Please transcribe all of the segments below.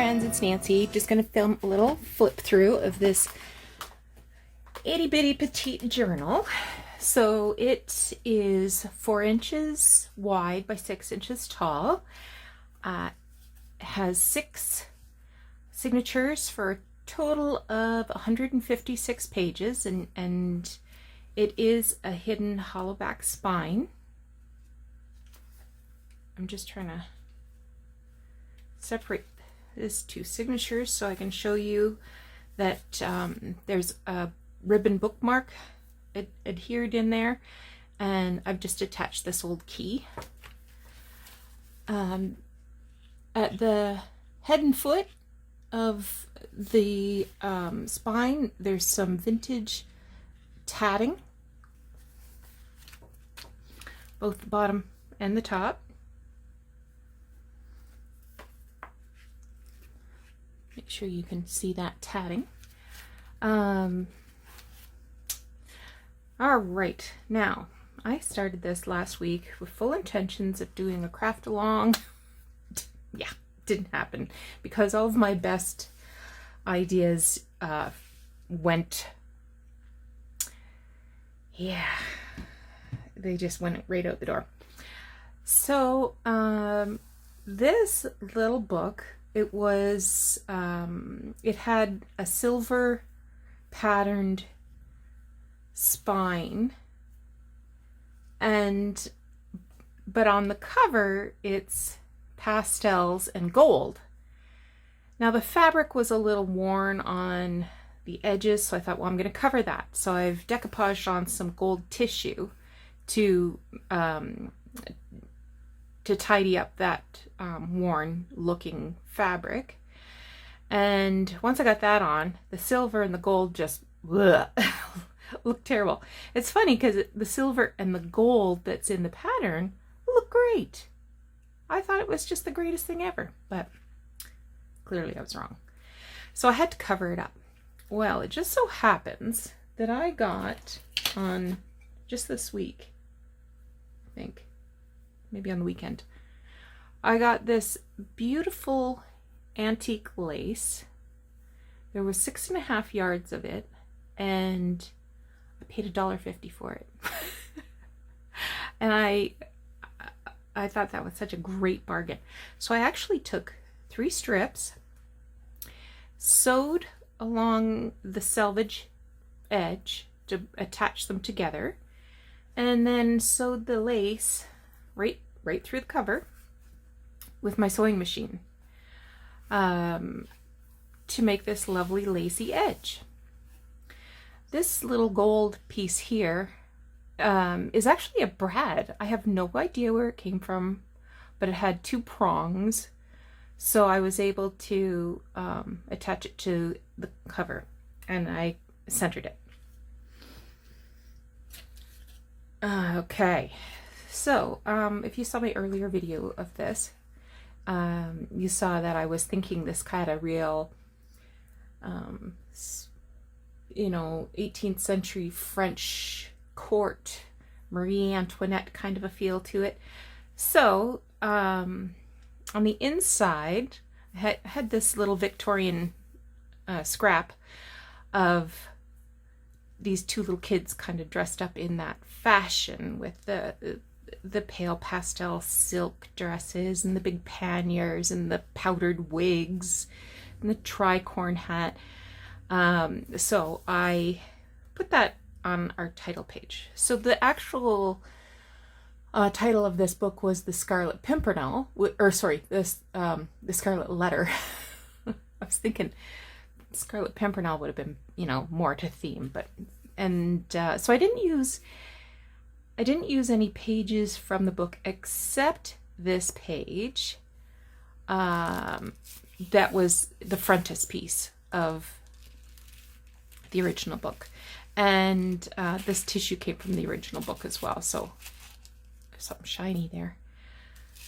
friends, it's Nancy. Just going to film a little flip through of this itty bitty petite journal. So it is 4 inches wide by 6 inches tall. Has 6 signatures for a total of 156 pages, and it is a hidden hollow back spine. I'm just trying to separate these 2 signatures so I can show you that there's a ribbon bookmark adhered in there, and I've just attached this old key. At the head and foot of the spine, there's some vintage tatting, both the bottom and the top. Make sure you can see that tatting. All right, now I started this last week with full intentions of doing a craft along. Yeah, didn't happen because all of my best ideas went, they just went right out the door. So this little book, it was it had a silver patterned spine, but on the cover it's pastels and gold. Now the fabric was a little worn on the edges, so I thought, well, I'm going to cover that. So I've decoupaged on some gold tissue to tidy up that worn looking fabric. And once I got that on, the silver and the gold just look terrible. It's funny because the silver and the gold that's in the pattern look great. I thought it was just the greatest thing ever, but clearly I was wrong. So I had to cover it up. Well, it just so happens that I got on just this week, I think, maybe on the weekend, I got this beautiful antique lace. There was 6.5 yards of it, and I paid $1.50 for it. And I thought that was such a great bargain. So I actually took 3 strips, sewed along the selvage edge to attach them together, and then sewed the lace right through the cover with my sewing machine to make this lovely lacy edge. This little gold piece here is actually a brad. I have no idea where it came from, but it had 2 prongs, so I was able to attach it to the cover, and I centered it. Okay, so if you saw my earlier video of this, you saw that I was thinking this kind of real 18th century French court, Marie Antoinette kind of a feel to it. So on the inside, I had this little Victorian scrap of these 2 little kids kind of dressed up in that fashion with the pale pastel silk dresses and the big panniers and the powdered wigs and the tricorn hat. So I put that on our title page. So the actual title of this book was The Scarlet Pimpernel, or sorry, the Scarlet Letter. I was thinking Scarlet Pimpernel would have been, more to theme, but so I didn't use any pages from the book except this page. That was the frontispiece of the original book, and this tissue came from the original book as well, so there's something shiny there.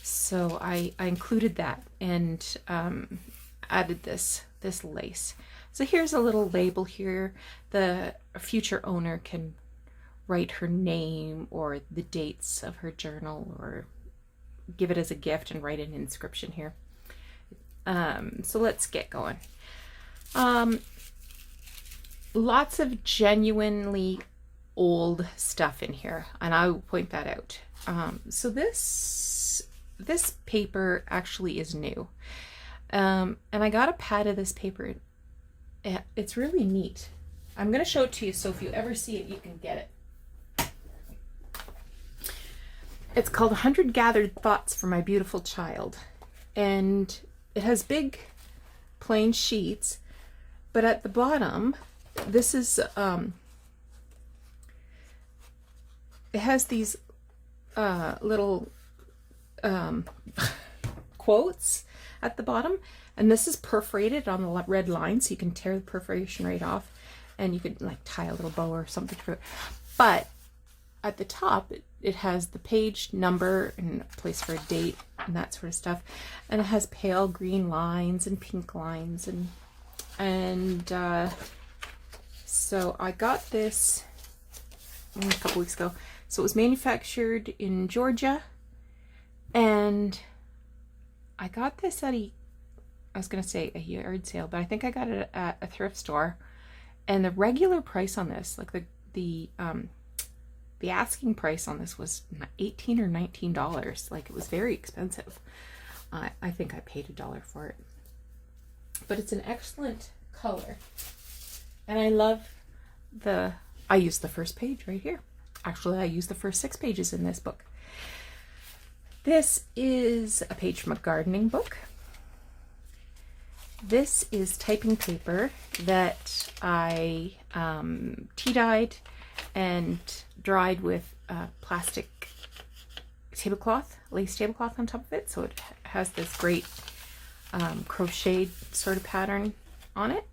So I included that and added this lace. So here's a little label here. The future owner can write her name or the dates of her journal, or give it as a gift and write an inscription here. So let's get going. Lots of genuinely old stuff in here, and I will point that out. So this paper actually is new. And I got a pad of this paper. It's really neat. I'm going to show it to you, so if you ever see it, you can get it. It's called 100 Gathered Thoughts for My Beautiful Child. And it has big plain sheets, but at the bottom, this is, it has these little quotes at the bottom, and this is perforated on the red line, so you can tear the perforation right off, and you could like tie a little bow or something to it. But at the top, it has the page number and a place for a date and that sort of stuff, and it has pale green lines and pink lines, and so I got this a couple weeks ago. So it was manufactured in Georgia, and I got this at I was going to say a yard sale, but I think I got it at a thrift store. And the regular price on this, like the asking price on this was $18 or $19. Like, it was very expensive. I think I paid $1 for it. But it's an excellent color. And I love I used the first page right here. Actually, I used the first 6 pages in this book. This is a page from a gardening book. This is typing paper that I tea-dyed and dried with plastic tablecloth, lace tablecloth on top of it. So it has this great crocheted sort of pattern on it.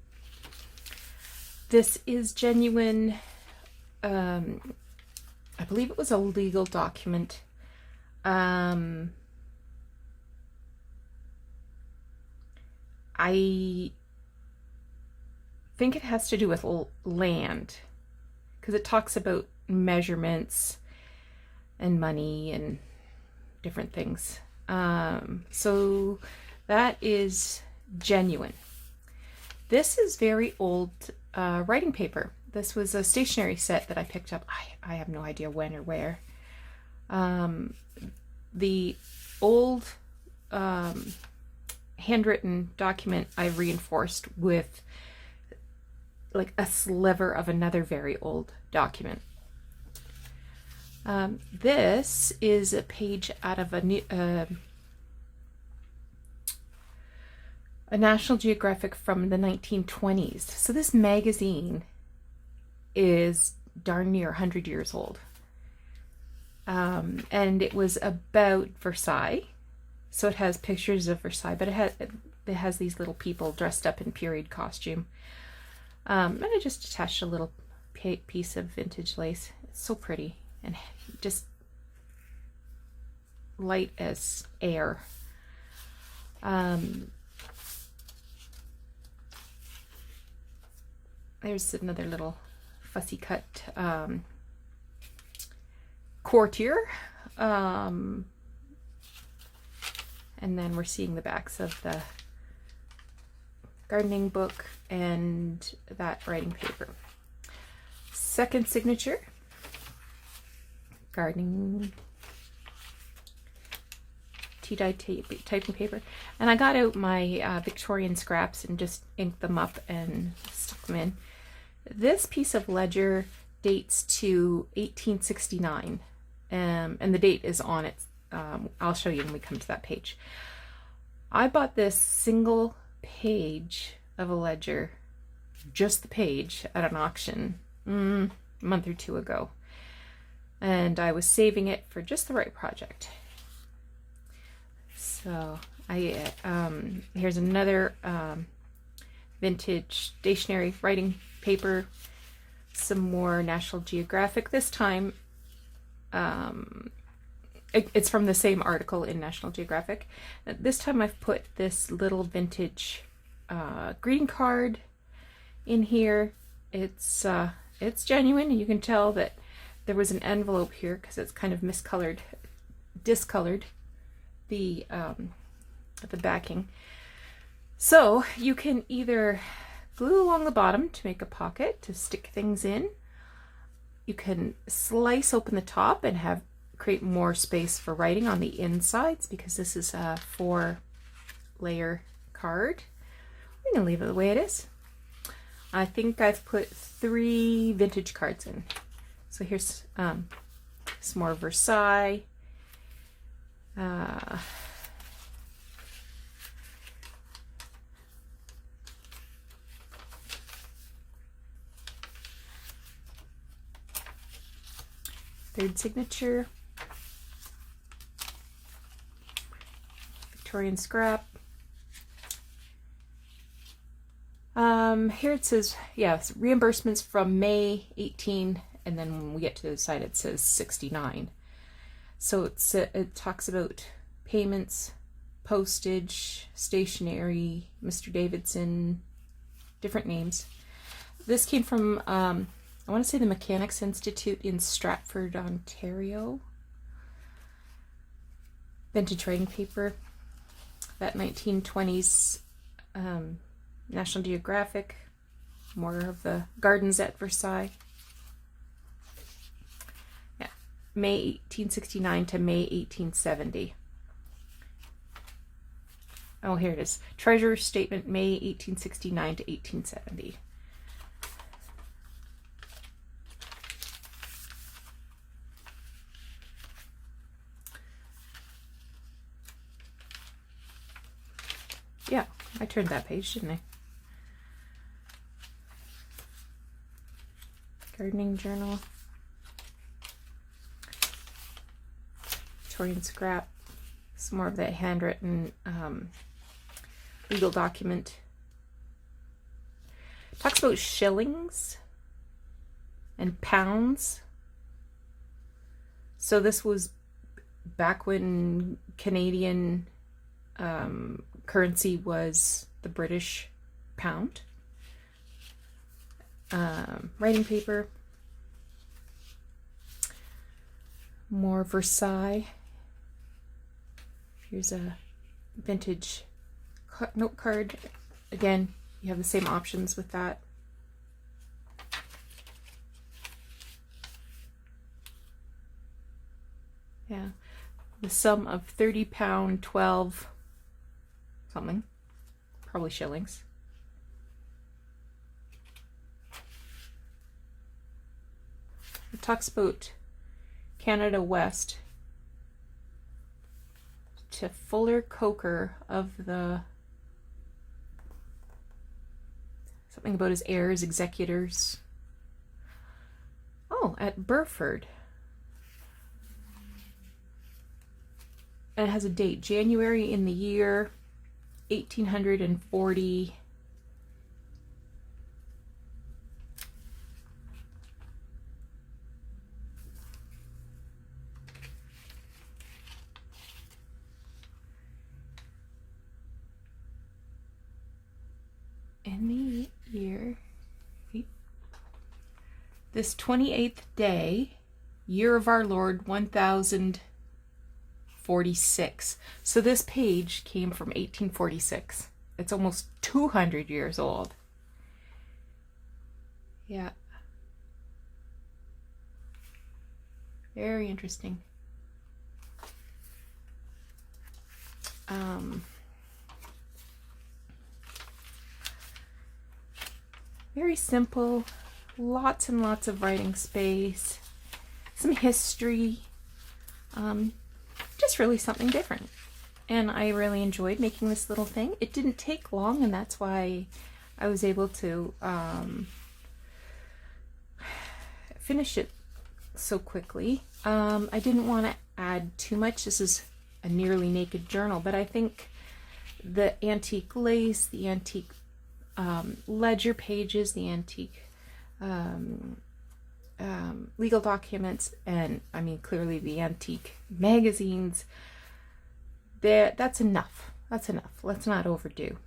This is genuine, I believe it was a legal document. I think it has to do with land, because it talks about measurements and money and different things. So that is genuine. This is very old writing paper. This was a stationery set that I picked up. I have no idea when or where. The old handwritten document I reinforced with like a sliver of another very old document. This is a page out of a National Geographic from the 1920s. So this magazine is darn near 100 years old. And it was about Versailles. So it has pictures of Versailles, but it has these little people dressed up in period costume. And I just attached a little piece of vintage lace. It's so pretty and just light as air. There's another little fussy cut courtier. And then we're seeing the backs of the gardening book and that writing paper. Second signature, gardening tea-dyed typing paper. And I got out my Victorian scraps and just inked them up and stuck them in. This piece of ledger dates to 1869, and the date is on it. I'll show you when we come to that page. I bought this single page of a ledger, just the page, at an auction a month or two ago, and I was saving it for just the right project. So here's another vintage stationery writing paper, some more National Geographic. This time it's from the same article in National Geographic. This time I've put this little vintage greeting card in here. It's genuine, and you can tell that there was an envelope here because it's kind of discolored the backing. So you can either glue along the bottom to make a pocket to stick things in. You can slice open the top and create more space for writing on the insides, because this is a 4-layer card. I'm going to leave it the way it is. I think I've put 3 vintage cards in. So here's some more Versailles. Third signature. Victorian scrap. Here it says, yes, reimbursements from May 18, and then when we get to the side it says 69. So it talks about payments, postage, stationery, Mr. Davidson, different names. This came from, I want to say the Mechanics Institute in Stratford, Ontario. Vintage writing paper. That 1920s National Geographic. More of the gardens at Versailles. Yeah, May 1869 to May 1870. Oh, here it is. Treasurer's Statement, May 1869 to 1870. Yeah, I turned that page, didn't I? Gardening journal. Victorian scrap. Some more of that handwritten legal document. Talks about shillings and pounds. So this was back when Canadian currency was the British pound. Writing paper. More Versailles. Here's a vintage note card. Again, you have the same options with that. Yeah. The sum of £30, 12 something. Probably shillings. It talks about Canada West to Fuller Coker of the something about his heirs, executors. Oh, at Burford. And it has a date, January in the year 1840. In the year, this 28th day, year of our Lord, 1046. So this page came from 1846. It's almost 200 years old. Yeah. Very interesting. Very simple, lots and lots of writing space, some history, just really something different. And I really enjoyed making this little thing. It didn't take long, and that's why I was able to finish it so quickly. I didn't want to add too much. This is a nearly naked journal, but I think the antique lace, the antique ledger pages, the antique legal documents, and I mean clearly the antique magazines, that's enough. That's enough. Let's not overdo.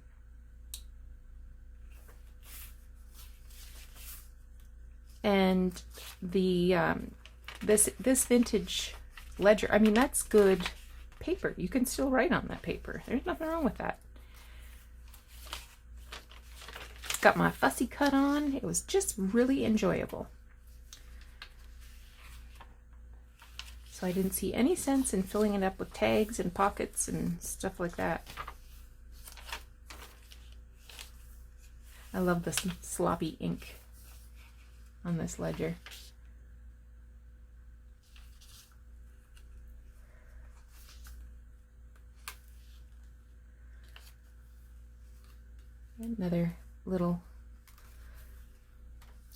And the this vintage ledger, I mean, that's good paper. You can still write on that paper. There's nothing wrong with that. got my fussy cut on. It was just really enjoyable. So I didn't see any sense in filling it up with tags and pockets and stuff like that. I love this sloppy ink on this ledger. Another little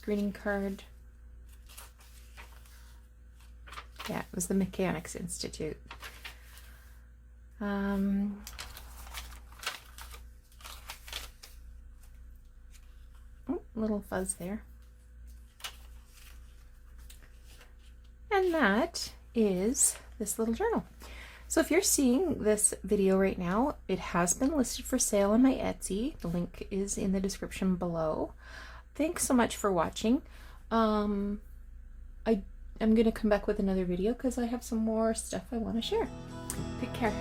greeting card. Yeah, it was the Mechanics Institute. Oh, little fuzz there. And that is this little journal. So if you're seeing this video right now, it has been listed for sale on my Etsy. The link is in the description below. Thanks so much for watching. I'm going to come back with another video because I have some more stuff I want to share. Take care.